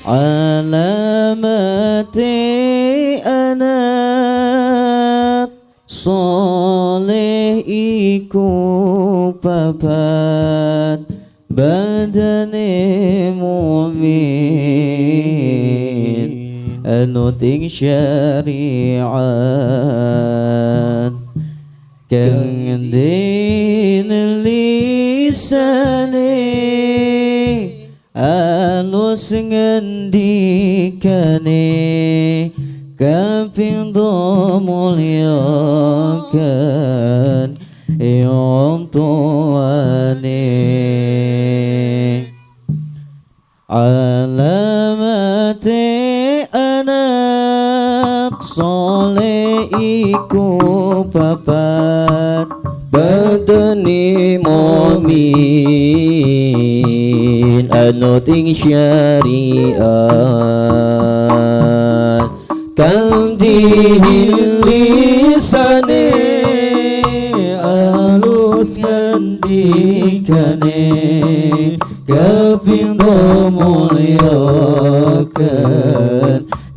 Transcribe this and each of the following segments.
alamati anak soleh iku papat badane mu'min anuting syariat kang din lisane alus ngendikane kapindo mulyakan yang tuane alamate anak soleh iku papat badani mu'min anuting syariat kang dihilisane alus ngendikane kapindo mulyakan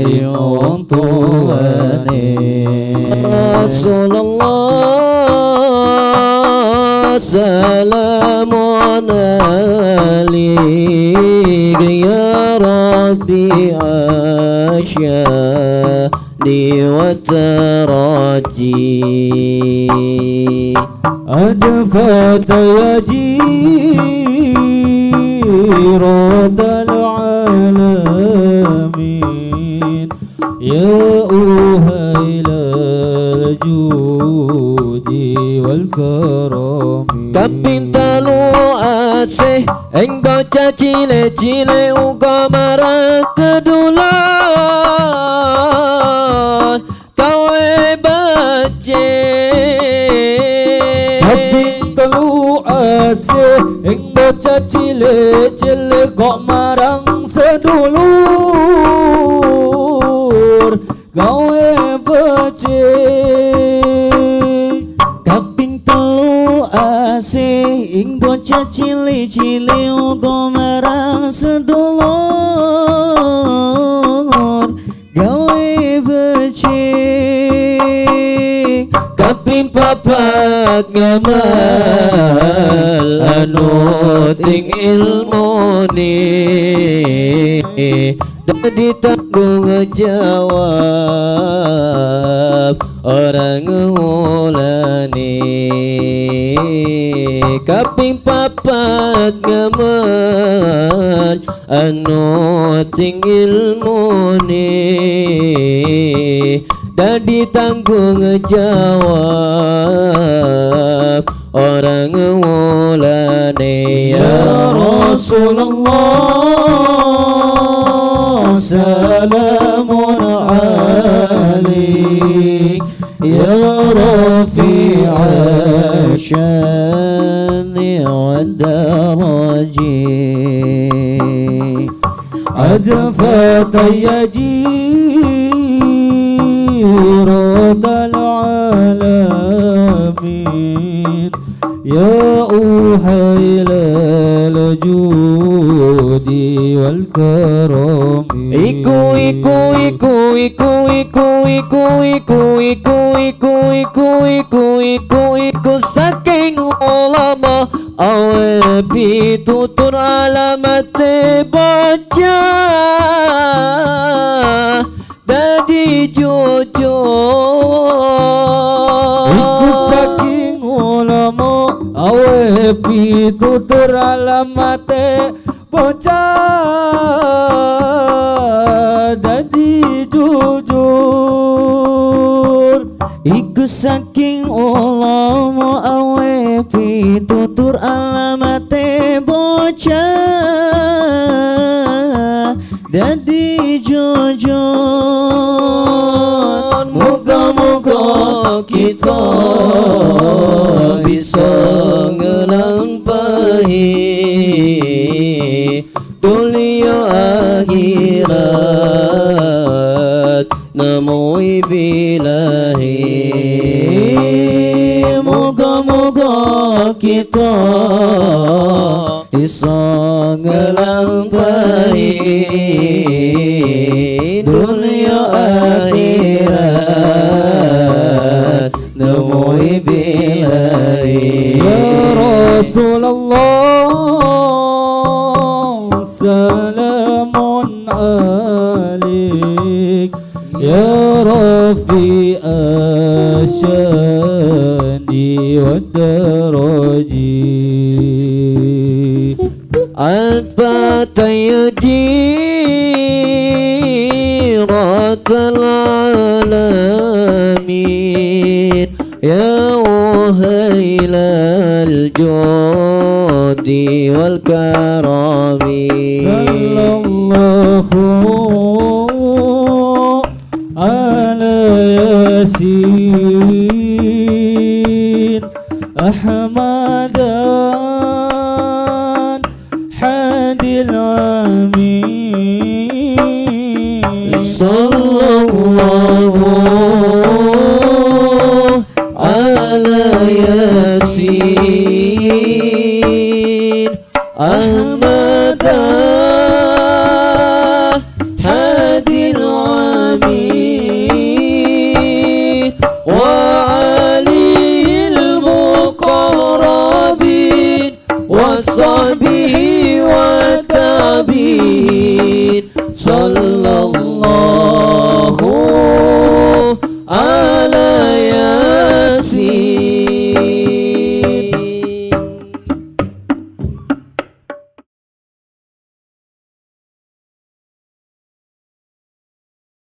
yang tuane Rasulullah salamun alaika ya Rabbi asyadi wa taraji adfat yaji radal alamin ya uhailal judi wal karami kapinta lu asih ing bocah cilik-cilik uga marang kedulan kowe becik kapinta lu asih ing bocah cilik-cilik kok marang sedulur gawe becik kaping telu asih ing bocah cilik-cilik uga marang sedulur gawe becik kaping papat ngamal anut ing ilmune dadi tanggung jawab orang ngulane kaping papat ngamal anut ing ilmune dadi tanggung jawab orang ngulane ya Rasulullah salamun alaik ya rafi'a syani wa daraji adfat yaji radal alamin ya uhailal judi wal karami iku saking ulama awe pitutur alamate bocah dadi jujur iku saking ulama awe pitutur alamate bocah dadi jujur iku saking ulama awe pitutur alamate bocah dadi jujur muga-muga kita bisa ngelampahi dunia akhirat namoi bilahi moga-moga kita iso ngelampahi dunia akhirat nemui bilahi. Ya Rasulullah salamun alik ya Rafi asyani wa daraji أثبت يدي رب العالمين يا وهيل الجود والكرم صلى الله على ياسين أحمد حادي الأمين صلى الله على ياسين أحمد